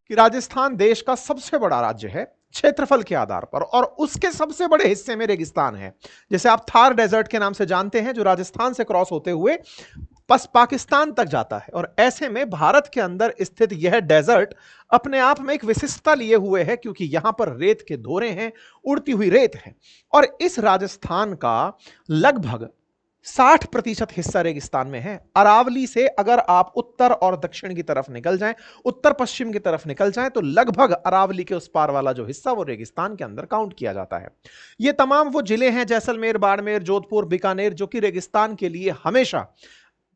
कि राजस्थान देश का सबसे बड़ा राज्य है क्षेत्रफल के आधार पर, और उसके सबसे बड़े हिस्से में रेगिस्तान है, जिसे आप थार डेजर्ट के नाम से जानते हैं, जो राजस्थान से क्रॉस होते हुए पाकिस्तान तक जाता है। और ऐसे में भारत के अंदर स्थित यह डेजर्ट अपने आप में एक विशिष्टता लिए हुए है, क्योंकि यहां पर रेत के धोरे हैं, उड़ती हुई रेत है। और इस राजस्थान का लगभग 60% हिस्सा रेगिस्तान में है। अरावली से अगर आप उत्तर और दक्षिण की तरफ निकल जाएं, उत्तर पश्चिम की तरफ निकल जाएं, तो लगभग अरावली के उस पार वाला जो हिस्सा वो रेगिस्तान के अंदर काउंट किया जाता है। ये तमाम वो जिले हैं, जैसलमेर, बाड़मेर, जोधपुर, बीकानेर, जो कि रेगिस्तान के लिए हमेशा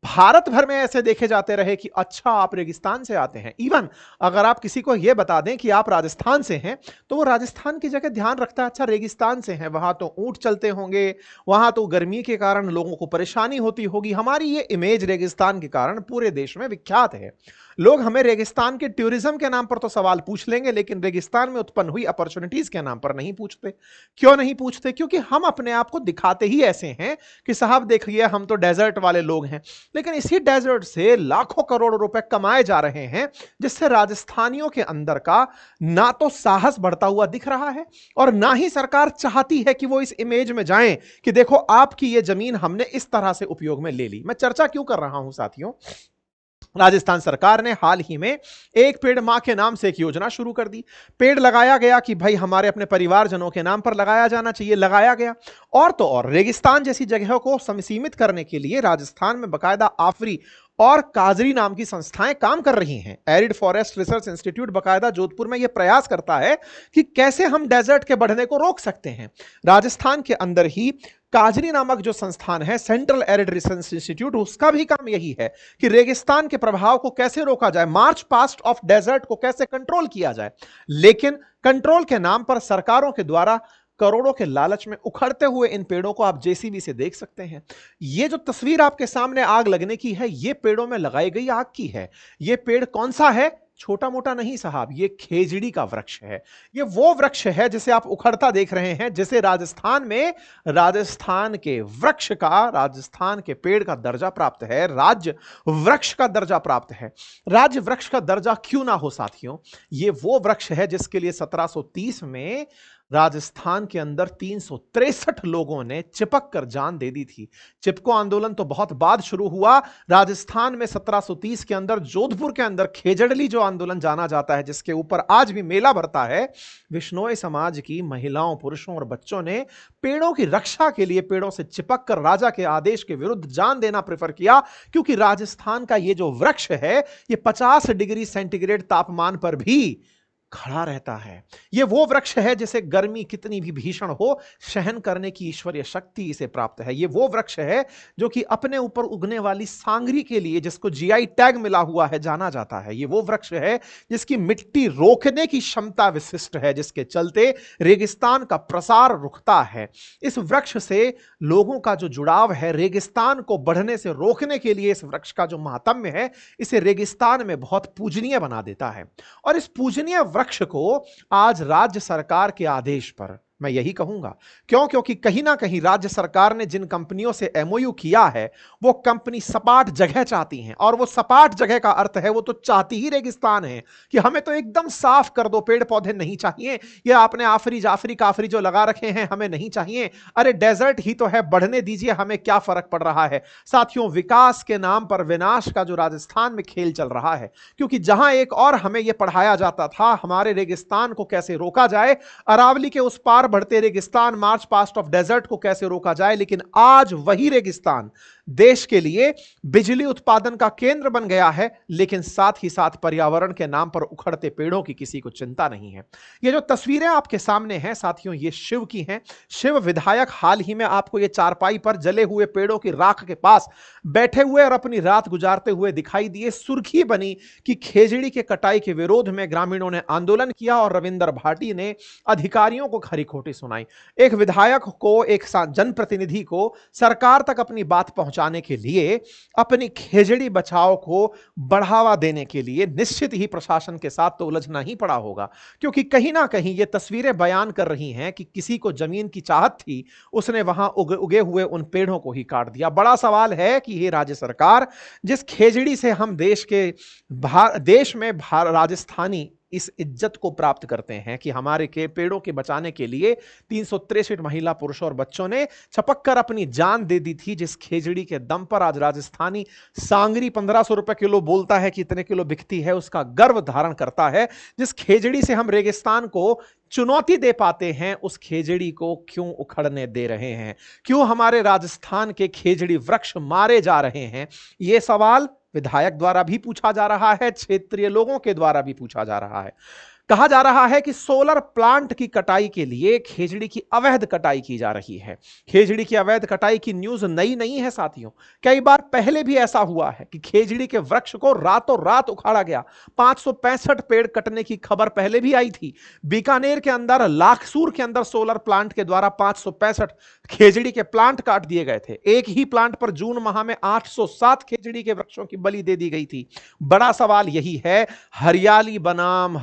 भारत भर में ऐसे देखे जाते रहे कि अच्छा आप रेगिस्तान से आते हैं। इवन अगर आप किसी को यह बता दें कि आप राजस्थान से हैं, तो वो राजस्थान की जगह ध्यान रखता है, अच्छा रेगिस्तान से हैं, वहां तो ऊंट चलते होंगे, वहां तो गर्मी के कारण लोगों को परेशानी होती होगी। हमारी ये इमेज रेगिस्तान के कारण पूरे देश में विख्यात है। लोग हमें रेगिस्तान के टूरिज्म के नाम पर तो सवाल पूछ लेंगे, लेकिन रेगिस्तान में उत्पन्न हुई अपॉर्चुनिटीज के नाम पर नहीं पूछते। क्यों नहीं पूछते? क्योंकि हम अपने आप को दिखाते ही ऐसे हैं कि साहब देखिए हम तो डेजर्ट वाले लोग हैं, लेकिन इसी डेजर्ट से लाखों करोड़ रुपए कमाए जा रहे हैं, जिससे राजस्थानियों के अंदर का ना तो साहस बढ़ता हुआ दिख रहा है, और ना ही सरकार चाहती है कि वो इस इमेज में जाएं कि देखो आपकी ये जमीन हमने इस तरह से उपयोग में ले ली। मैं चर्चा क्यों कर रहा हूं साथियों? राजस्थान सरकार ने हाल ही में एक पेड़ मां के नाम से एक योजना शुरू कर दी। पेड़ लगाया गया कि भाई हमारे अपने परिवारजनों के नाम पर लगाया जाना चाहिए, लगाया गया। और तो और रेगिस्तान जैसी जगहों को सीमित करने के लिए राजस्थान में बकायदा आफरी और काजरी नाम की संस्थाएं काम कर रही हैं। एरिड फॉरेस्ट रिसर्च इंस्टीट्यूट बकायदा जोधपुर में यह प्रयास करता है कि कैसे हम डेजर्ट के बढ़ने को रोक सकते हैं। राजस्थान के अंदर ही काजरी नामक जो संस्थान है, सेंट्रल एरिड रिसर्च इंस्टीट्यूट, उसका भी काम यही है कि रेगिस्तान के प्रभाव को कैसे रोका जाए, मार्च पास्ट ऑफ डेजर्ट को कैसे कंट्रोल किया जाए। लेकिन कंट्रोल के नाम पर सरकारों के द्वारा करोड़ों के लालच में उखड़ते हुए इन पेड़ों को आप जेसीबी से देख सकते हैं। ये जो तस्वीर आपके सामने आग लगने की है, ये पेड़ों में लगाई गई आग की है। ये पेड़ कौन सा है? छोटा मोटा नहीं साहब, ये खेजड़ी का वृक्ष है। ये वो वृक्ष है जिसे आप उखड़ता देख रहे हैं, जिसे राजस्थान में राजस्थान के वृक्ष का, राजस्थान के पेड़ का दर्जा प्राप्त है, राज्य वृक्ष का दर्जा प्राप्त है। राज्य वृक्ष का दर्जा क्यों ना हो साथियों? ये वो वृक्ष है जिसके लिए 1730 में राजस्थान के अंदर 363 लोगों ने चिपक कर जान दे दी थी। चिपको आंदोलन तो बहुत बाद शुरू हुआ। राजस्थान में 1730 के अंदर जोधपुर के अंदर खेजड़ली जो आंदोलन जाना जाता है, जिसके ऊपर आज भी मेला भरता है, विश्नोई समाज की महिलाओं, पुरुषों और बच्चों ने पेड़ों की रक्षा के लिए पेड़ों से चिपक कर राजा के आदेश के विरुद्ध जान देना प्रेफर किया, क्योंकि राजस्थान का ये जो वृक्ष है, ये 50 डिग्री सेंटीग्रेड तापमान पर भी खड़ा रहता है। यह वो वृक्ष है जिसे गर्मी कितनी भी भीषण हो सहन करने की ईश्वरीय शक्ति इसे प्राप्त है। यह वो वृक्ष है जो कि अपने ऊपर उगने वाली सांगरी के लिए, जिसको जीआई टैग मिला हुआ है, जाना जाता है। यह वो वृक्ष है जिसकी मिट्टी रोकने की क्षमता विशिष्ट है, जिसके चलते रेगिस्तान का प्रसार रुकता है। इस वृक्ष से लोगों का जो जुड़ाव है, रेगिस्तान को बढ़ने से रोकने के लिए इस वृक्ष का जो महात्म्य है, इसे रेगिस्तान में बहुत पूजनीय बना देता है। और इस पूजनीय वृक्ष को आज राज्य सरकार के आदेश पर, मैं यही कहूंगा, क्योंकि कहीं ना कहीं राज्य सरकार ने जिन कंपनियों से एमओयू किया है, वो कंपनी सपाट जगह चाहती हैं, और वो सपाट जगह का अर्थ है वो तो चाहती ही रेगिस्तान है कि हमें तो एकदम साफ कर दो, पेड़ पौधे नहीं चाहिए, ये आपने आफरी जाफरी काफरी जो लगा रखे हैं हमें नहीं चाहिए, अरे डेजर्ट ही तो है, बढ़ने दीजिए, हमें क्या फर्क पड़ रहा है। साथियों, विकास के नाम पर विनाश का जो राजस्थान में खेल चल रहा है, क्योंकि जहां एक और हमें यह पढ़ाया जाता था हमारे रेगिस्तान को कैसे रोका जाए, अरावली के उस पार बढ़ते रेगिस्तान, मार्च पास्ट ऑफ डेजर्ट को कैसे रोका जाए, लेकिन आज वही रेगिस्तान देश के लिए बिजली उत्पादन का केंद्र बन गया है, लेकिन साथ ही साथ पर्यावरण के नाम पर उखड़ते पेड़ों की किसी को चिंता नहीं है। ये जो तस्वीरें आपके सामने हैं साथियों, ये शिव की हैं। शिव विधायक हाल ही में आपको ये चारपाई पर जले हुए पेड़ों की राख के पास बैठे हुए और अपनी रात गुजारते हुए दिखाई दिए। सुर्खी बनी कि खेजड़ी के कटाई के विरोध में ग्रामीणों ने आंदोलन किया और रविंदर भाटी ने अधिकारियों को खरी खोटी सुनाई। एक विधायक को, एक जनप्रतिनिधि को सरकार तक अपनी बात पहुंचाने के लिए, अपनी खेजड़ी बचाओ को बढ़ावा देने के लिए निश्चित ही प्रशासन के साथ तो उलझना ही पड़ा होगा, क्योंकि कहीं ना कहीं ये तस्वीरें बयान कर रही हैं कि किसी को जमीन की चाहत थी, उसने वहां उगे हुए उन पेड़ों को ही काट दिया। बड़ा सवाल है कि ये राज्य सरकार, जिस खेजड़ी से हम देश में राजस्थानी इस इज्जत को प्राप्त करते हैं कि हमारे के पेड़ों के बचाने के लिए 363 महिला, पुरुषों और बच्चों ने छपक कर अपनी जान दे दी थी। जिस खेजड़ी के दम पर आज राजस्थानी सांगरी 1500 रुपए किलो बोलता है कि इतने किलो बिकती है, उसका गर्व धारण करता है। जिस खेजड़ी से हम रेगिस्तान को चुनौती दे पाते हैं, उस खेजड़ी को क्यों उखड़ने दे रहे हैं? क्यों हमारे राजस्थान के खेजड़ी वृक्ष मारे जा रहे हैं? यह सवाल विधायक द्वारा भी पूछा जा रहा है, क्षेत्रीय लोगों के द्वारा भी पूछा जा रहा है। कहा जा रहा है कि सोलर प्लांट की कटाई के लिए खेजड़ी की अवैध कटाई की जा रही है। खेजड़ी की अवैध कटाई की न्यूज नई नहीं है साथियों, कई बार पहले भी ऐसा हुआ है कि खेजड़ी के वृक्ष को रातों रात उखाड़ा गया। 565 पेड़ कटने की खबर पहले भी आई थी। बीकानेर के अंदर, लाखसूर के अंदर सोलर प्लांट के द्वारा 565 खेजड़ी के प्लांट काट दिए गए थे। एक ही प्लांट पर जून माह में 807 खेजड़ी के वृक्षों की बलि दे दी गई थी। बड़ा सवाल यही है, हरियाली बनाम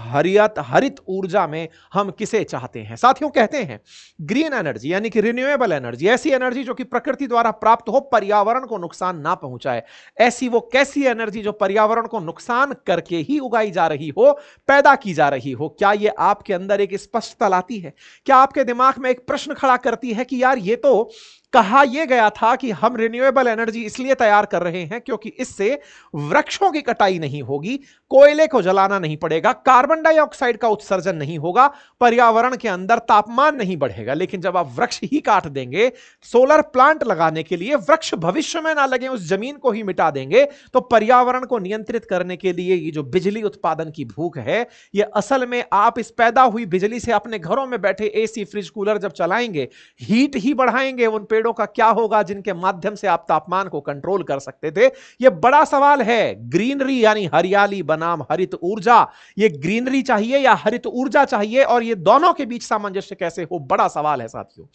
हरित ऊर्जा में हम किसे चाहते हैं? साथियों, कहते हैं ग्रीन एनर्जी यानी कि रिन्यूएबल एनर्जी, ऐसी एनर्जी जो कि प्रकृति द्वारा प्राप्त हो, पर्यावरण को नुकसान ना पहुंचाए। ऐसी वो कैसी एनर्जी जो पर्यावरण को नुकसान करके ही उगाई जा रही हो, पैदा की जा रही हो? क्या यह आपके अंदर एक स्पष्टता लाती है? क्या आपके दिमाग में एक प्रश्न खड़ा करती है कि यार ये तो कहा यह गया था कि हम रिन्यूएबल एनर्जी इसलिए तैयार कर रहे हैं क्योंकि इससे वृक्षों की कटाई नहीं होगी, कोयले को जलाना नहीं पड़ेगा, कार्बन डाइऑक्साइड का उत्सर्जन नहीं होगा, पर्यावरण के अंदर तापमान नहीं बढ़ेगा। लेकिन जब आप वृक्ष ही काट देंगे, सोलर प्लांट लगाने के लिए वृक्ष भविष्य में ना लगे, उस जमीन को ही मिटा देंगे, तो पर्यावरण को नियंत्रित करने के लिए ये जो बिजली उत्पादन की भूख है, ये असल में आप इस पैदा हुई बिजली से अपने घरों में बैठे एसी, फ्रिज, कूलर जब चलाएंगे, हीट ही बढ़ाएंगे। उन पेड़ों का क्या होगा जिनके माध्यम से आप तापमान को कंट्रोल कर सकते थे? यह बड़ा सवाल है। ग्रीनरी यानी हरियाली बनाम हरित ऊर्जा, ये ग्रीनरी चाहिए या हरित ऊर्जा चाहिए, और ये दोनों के बीच सामंजस्य कैसे हो, बड़ा सवाल है साथियों।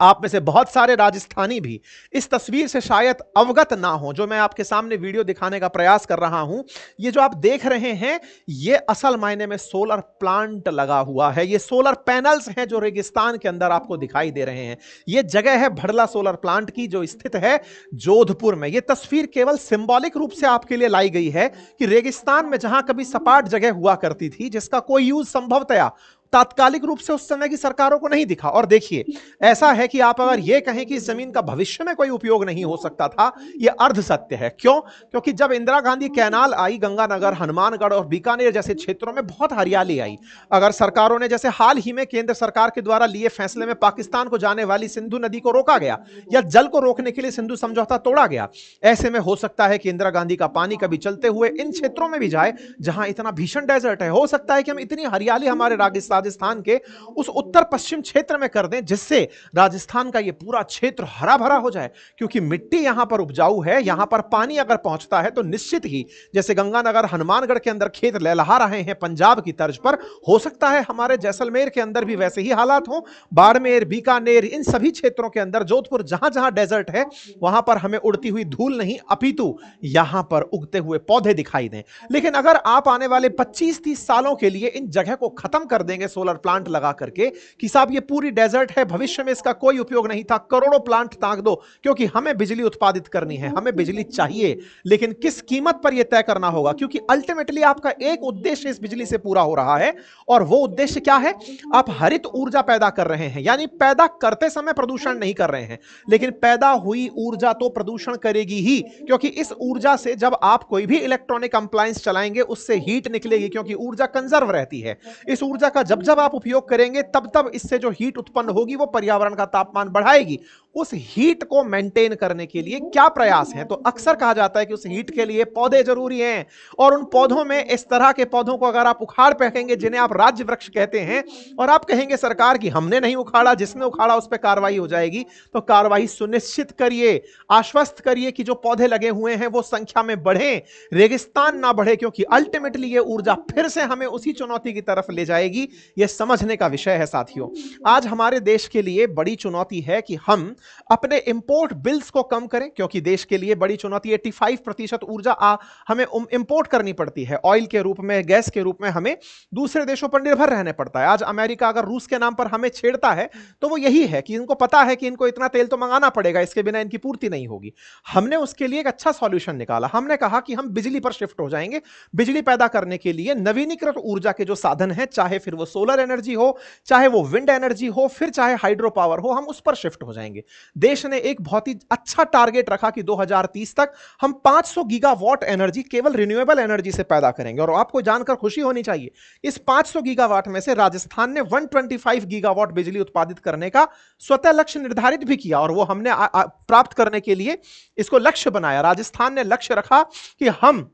आप में से बहुत सारे राजस्थानी भी इस तस्वीर से शायद अवगत ना हो जो मैं आपके सामने वीडियो दिखाने का प्रयास कर रहा हूं। ये जो आप देख रहे हैं, ये असल मायने में सोलर प्लांट लगा हुआ है। ये सोलर पैनल्स हैं जो रेगिस्तान के अंदर आपको दिखाई दे रहे हैं। ये जगह है भड़ला सोलर प्लांट की, जो स्थित है जोधपुर में। ये तस्वीर केवल सिंबॉलिक रूप से आपके लिए लाई गई है कि रेगिस्तान में जहां कभी सपाट जगह हुआ करती थी, जिसका कोई यूज संभवतया तात्कालिक रूप से उस समय की सरकारों को नहीं दिखा। और देखिए, ऐसा है कि आप अगर यह कहें कि इस जमीन का भविष्य में कोई उपयोग नहीं हो सकता था, यह अर्ध सत्य है। क्यों? क्योंकि जब इंदिरा गांधी कैनाल आई, गंगानगर, हनुमानगढ़ और बीकानेर जैसे क्षेत्रों में बहुत हरियाली आई। अगर सरकारों ने, जैसे हाल ही में केंद्र सरकार के द्वारा लिए फैसले में पाकिस्तान को जाने वाली सिंधु नदी को रोका गया या जल को रोकने के लिए सिंधु समझौता तोड़ा गया, ऐसे में हो सकता है कि इंदिरा गांधी का पानी कभी चलते हुए इन क्षेत्रों में भी जाए जहां इतना भीषण डेजर्ट है। हो सकता है कि हम इतनी हरियाली हमारे राजस्थान के उस उत्तर पश्चिम क्षेत्र में कर दें, जिससे राजस्थान का यह पूरा क्षेत्र हरा भरा हो जाए। क्योंकि मिट्टी यहां पर उपजाऊ है, यहां पर पानी अगर पहुंचता है तो निश्चित ही, जैसे गंगानगर, हनुमानगढ़ के अंदर खेत लहलहा रहे हैं पंजाब की तर्ज पर, हो सकता है हमारे जैसलमेर के अंदर भी वैसे ही हालात हो। बाड़मेर, बीकानेर, इन सभी क्षेत्रों के अंदर, जोधपुर, जहां जहां डेजर्ट है, वहां पर हमें उड़ती हुई धूल नहीं, अपितु यहां पर उगते हुए पौधे दिखाई दें। लेकिन अगर आप आने वाले 25-30 सालों के लिए इन जगह को खत्म कर देंगे सोलर प्लांट लगा करके कि साहब ये पूरी डेजर्ट है, भविष्य में इसका कोई उपयोग नहीं था, करोड़ों प्लांट ताक दो, क्योंकि हमें बिजली उत्पादित करनी है, हमें बिजली चाहिए, लेकिन किस कीमत पर यह तय करना होगा। क्योंकि अल्टीमेटली आपका एक उद्देश्य इस बिजली से पूरा हो रहा है, और वो उद्देश्य क्या है? आप हरित ऊर्जा पैदा कर रहे हैं, यानी पैदा करते समय प्रदूषण नहीं कर रहे हैं, लेकिन पैदा हुई ऊर्जा तो प्रदूषण करेगी ही, क्योंकि इस ऊर्जा से जब आप कोई भी इलेक्ट्रॉनिक अप्लायंस चलाएंगे, उससे हीट निकलेगी, क्योंकि ऊर्जा कंजर्व रहती है। इस ऊर्जा का जब जब आप उपयोग करेंगे, तब तब इससे जो हीट उत्पन्न होगी वो पर्यावरण का तापमान बढ़ाएगी। उस हीट को मेंटेन करने के लिए क्या प्रयास है? तो अक्सर कहा जाता है कि उस हीट के लिए पौधे जरूरी हैं, और उन पौधों में, इस तरह के पौधों को अगर आप उखाड़ फेंकेंगे जिन्हें आप राज्य वृक्ष कहते हैं, और आप कहेंगे सरकार की हमने नहीं उखाड़ा, जिसने उखाड़ा उस पर कार्रवाई हो जाएगी, तो कार्रवाई सुनिश्चित करिए, आश्वस्त करिए कि जो पौधे लगे हुए हैं वो संख्या में बढ़े, रेगिस्तान ना बढ़े, क्योंकि अल्टीमेटली ये ऊर्जा फिर से हमें उसी चुनौती की तरफ ले जाएगी यह समझने का विषय है साथियों। आज हमारे देश के लिए बड़ी चुनौती है कि हम अपने इंपोर्ट बिल्स को कम करें, क्योंकि देश के लिए बड़ी चुनौती 85% ऊर्जा हमें इंपोर्ट करनी पड़ती है। ऑयल के रूप में, गैस के रूप में हमें दूसरे देशों पर निर्भर रहने पड़ता है। आज अमेरिका अगर रूस के नाम पर हमें छेड़ता है तो वो यही है कि इनको पता है कि इनको इतना तेल तो मंगाना पड़ेगा, इसके बिना इनकी पूर्ति नहीं होगी। हमने उसके लिए एक अच्छा सॉल्यूशन निकाला। हमने कहा कि हम बिजली पर शिफ्ट हो जाएंगे। बिजली पैदा करने के लिए नवीनीकृत ऊर्जा के जो साधन हैं, चाहे फिर वो सोलर एनर्जी हो, चाहे वो विंड एनर्जी हो, फिर चाहे हाइड्रो पावर हो, हम उस पर शिफ्ट हो जाएंगे। देश ने एक बहुत ही अच्छा टारगेट रखा कि 2030 तक हम 500 गीगावाट एनर्जी केवल रिन्यूएबल एनर्जी से पैदा करेंगे। और आपको जानकर खुशी होनी चाहिए, इस 500 गीगावाट में से राजस्थान ने 125 गीगावाट बिजली उत्पादित करने का स्वतः लक्ष्य निर्धारित भी किया, और वो हमने प्राप्त करने के लिए इसको लक्ष्य बनाया। राजस्थान ने लक्ष्य रखा कि हम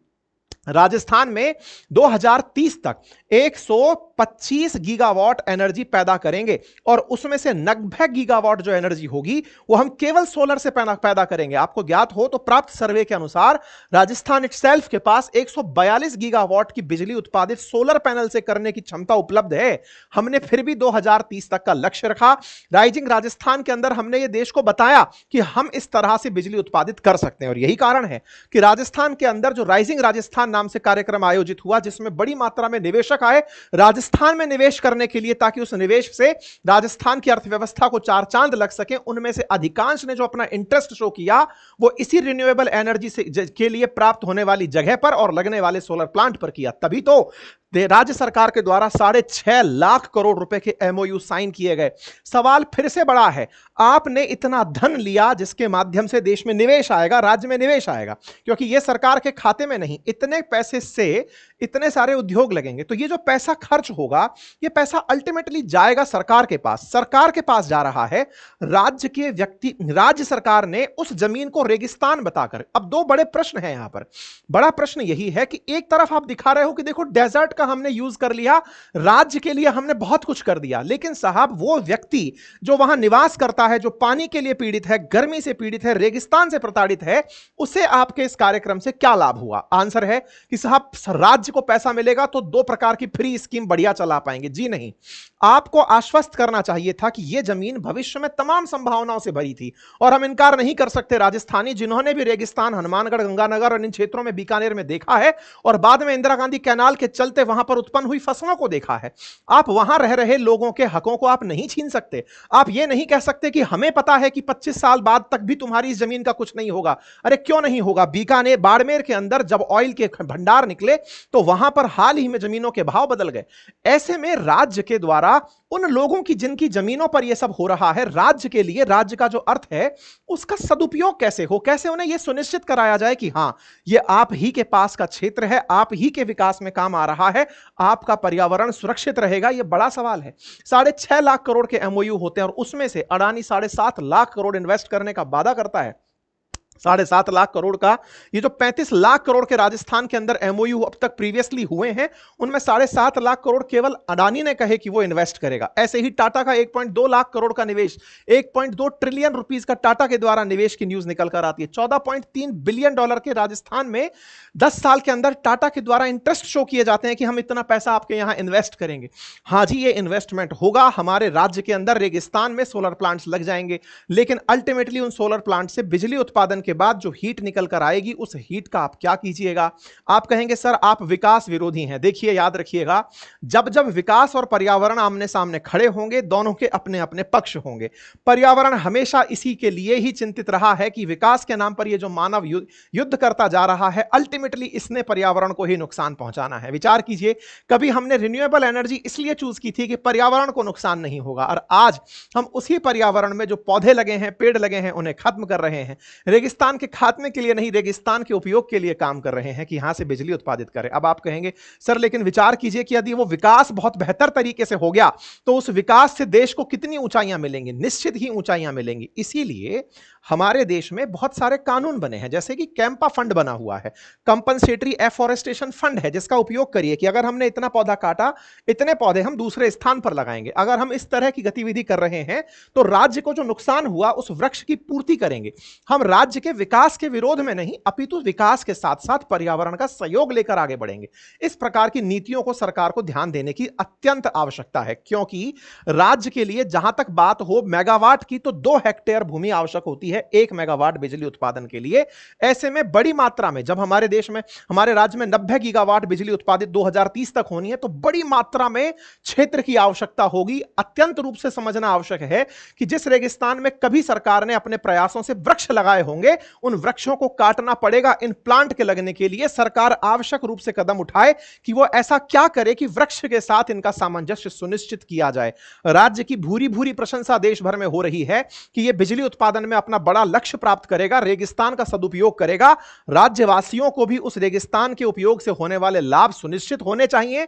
राजस्थान में 2030 तक 125 गीगावाट एनर्जी पैदा करेंगे, और उसमें से 90 गीगावाट जो एनर्जी होगी वो हम केवल सोलर से पैदा करेंगे। आपको ज्ञात हो तो प्राप्त सर्वे के अनुसार राजस्थान इटसेल्फ के पास 142 गीगावाट की बिजली उत्पादित सोलर पैनल से करने की क्षमता उपलब्ध है। हमने फिर भी 2030 तक का लक्ष्य रखा। राइजिंग राजस्थान के अंदर हमने ये देश को बताया कि हम इस तरह से बिजली उत्पादित कर सकते हैं, और यही कारण है कि राजस्थान के अंदर जो राइजिंग राजस्थान नाम से कार्यक्रम आयोजित हुआ, जिसमें बड़ी मात्रा में निवेशक आए राजस्थान में निवेश करने के लिए, ताकि उस निवेश से राजस्थान की अर्थव्यवस्था को चार चांद लग सके। उनमें से अधिकांश ने जो अपना इंटरेस्ट शो किया वो इसी रिन्यूएबल एनर्जी से के लिए प्राप्त होने वाली जगह पर और लगने वाले सोलर प्लांट पर किया। तभी तो राज्य सरकार के द्वारा 6.5 लाख करोड़ रुपए के एमओयू साइन किए गए। सवाल फिर से बड़ा है, आपने इतना धन लिया जिसके माध्यम से देश में निवेश आएगा, राज्य में निवेश आएगा, क्योंकि यह सरकार के खाते में नहीं, इतने पैसे से इतने सारे उद्योग लगेंगे। तो ये जो पैसा खर्च होगा, ये पैसा अल्टीमेटली जाएगा सरकार के पास। सरकार के पास जा रहा है राज्य के व्यक्ति। राज्य सरकार ने उस जमीन को रेगिस्तान बताकर, अब दो बड़े प्रश्न हैं यहां पर। बड़ा प्रश्न यही है कि एक तरफ आप दिखा रहे हो कि देखो डेजर्ट का हमने यूज कर लिया, राज्य के लिए हमने बहुत कुछ कर दिया, लेकिन साहब वो व्यक्ति जो वहां निवास करता है, जो पानी के लिए पीड़ित है, गर्मी से पीड़ित है, रेगिस्तान से प्रताड़ित है, उसे आपके इस कार्यक्रम से क्या लाभ हुआ? आंसर है कि साहब राज्य को पैसा मिलेगा तो दो प्रकार की फ्री स्कीम बढ़िया चला पाएंगे। जी नहीं, आपको आश्वस्त करना चाहिए था कि यह जमीन भविष्य में तमाम संभावनाओं से भरी थी। और हम इनकार नहीं कर सकते, राजस्थानी जिन्होंने भी रेगिस्तान, हनुमानगढ़, गंगानगर और इन क्षेत्रों में, बीकानेर में देखा है, और बाद में इंदिरा गांधी कैनाल के चलते वहां पर उत्पन्न हुई फसलों को देखा है, आप वहां रह रहे लोगों के हकों को आप नहीं छीन सकते। आप यह नहीं कह सकते कि हमें पता है कि 25 साल बाद तक भी तुम्हारी इस जमीन का कुछ नहीं होगा। अरे क्यों नहीं होगा? बीकानेर, बाड़मेर के अंदर जब ऑयल के भंडार निकले तो वहां पर हाल ही में जमीनों के भाव बदल गए। ऐसे में राज्य के द्वारा उन लोगों की जिनकी जमीनों पर यह सब हो रहा है, राज्य के लिए, राज्य का जो अर्थ है उसका सदुपयोग कैसे हो, कैसे उन्हें यह सुनिश्चित कराया जाए कि हां यह आप ही के पास का क्षेत्र है, आप ही के विकास में काम आ रहा है, आपका पर्यावरण सुरक्षित रहेगा। यह बड़ा सवाल है। 6.5 लाख करोड़ के एमओयू होते हैं, और उसमें से अडानी 7.5 लाख करोड़ इन्वेस्ट करने का वादा करता है। 7.5 लाख करोड़ का ये जो 35 लाख करोड़ के राजस्थान के अंदर एमओयू अब तक प्रीवियसली हुए हैं, उनमें 7.5 लाख करोड़ केवल अडानी ने कहे कि वो इन्वेस्ट करेगा। ऐसे ही टाटा का 1.2 लाख करोड़ का निवेश, 1.2 ट्रिलियन रुपीस का टाटा के द्वारा निवेश की न्यूज निकल कर आती है। $14.3 बिलियन के राजस्थान में 10 साल के अंदर टाटा के द्वारा इंटरेस्ट शो किए जाते हैं कि हम इतना पैसा आपके यहां इन्वेस्ट करेंगे। हां जी, ये इन्वेस्टमेंट होगा, हमारे राज्य के अंदर रेगिस्तान में सोलर प्लांट्स लग जाएंगे, लेकिन अल्टीमेटली उन सोलर प्लांट से बिजली उत्पादन के बाद जो हीट निकल कर आएगी, उस हीट का आप क्या कीजिएगा? आप कहेंगे सर आप विकास विरोधी हैं। देखिए, याद रखिएगा, जब जब विकास और पर्यावरण आमने सामने खड़े होंगे, दोनों के अपने अपने पक्ष होंगे। पर्यावरण हमेशा इसी के लिए ही चिंतित रहा है कि विकास के नाम पर यह जो मानव युद्ध करता जा रहा है, अल्टीमेटली इसने पर्यावरण को ही नुकसान पहुंचाना है। विचार कीजिए, कभी हमने रिन्यूएबल एनर्जी इसलिए चूज की थी कि पर्यावरण को नुकसान नहीं होगा, और आज हम उसी पर्यावरण में जो पौधे लगे हैं, पेड़ लगे हैं, उन्हें खत्म कर रहे हैं। रेगिस्तान के खात्मे के लिए नहीं, रेगिस्तान के उपयोग के लिए काम कर रहे हैं कि यहां से बिजली उत्पादित करें। अब आप कहेंगे सर लेकिन विचार कीजिए कि यदि वो विकास बहुत बेहतर तरीके से हो गया तो उस विकास से देश को कितनी ऊंचाइयां मिलेंगी? निश्चित ही ऊंचाइयां मिलेंगी। इसीलिए हमारे देश में बहुत सारे कानून बने हैं, जैसे कि कैंपा फंड बना हुआ है, कंपनसेटरी एफॉरेस्टेशन फंड है, जिसका उपयोग करिए कि अगर हमने इतना पौधा काटा, इतने पौधे हम दूसरे स्थान पर लगाएंगे। अगर हम इस तरह की गतिविधि कर रहे हैं तो राज्य को जो नुकसान हुआ उस वृक्ष की पूर्ति करेंगे। हम राज्य के विकास के विरोध में नहीं, अपितु विकास के साथ साथ पर्यावरण का सहयोग लेकर आगे बढ़ेंगे। इस प्रकार की नीतियों को सरकार को ध्यान देने की अत्यंत आवश्यकता है, क्योंकि राज्य के लिए जहां तक बात हो मेगावाट की, तो 2 हेक्टेयर भूमि आवश्यक होती है 1 मेगावाट बिजली उत्पादन के लिए। ऐसे में बड़ी मात्रा में, जब हमारे देश में, हमारे राज्य में 90 गीगावाट बिजली उत्पादित 2030 तक होनी है, तो बड़ी मात्रा में क्षेत्र की आवश्यकता होगी। अत्यंत रूप से समझना आवश्यक है कि जिस रेगिस्तान में कभी सरकार ने अपने प्रयासों से वृक्ष लगाए होंगे, उन वृक्षों को काटना पड़ेगा। इन प्लांट के लगने के लिए सरकार आवश्यक रूप से कदम उठाए कि वो ऐसा क्या करे कि वृक्ष के साथ इनका सामंजस्य सुनिश्चित किया जाए। राज्य की भूरी भूरी प्रशंसा देश भर में हो रही है कि यह बिजली उत्पादन में अपना बड़ा लक्ष्य प्राप्त करेगा, रेगिस्तान का सदुपयोग करेगा। राज्यवासियों को भी उस रेगिस्तान के उपयोग से होने वाले लाभ सुनिश्चित होने चाहिए।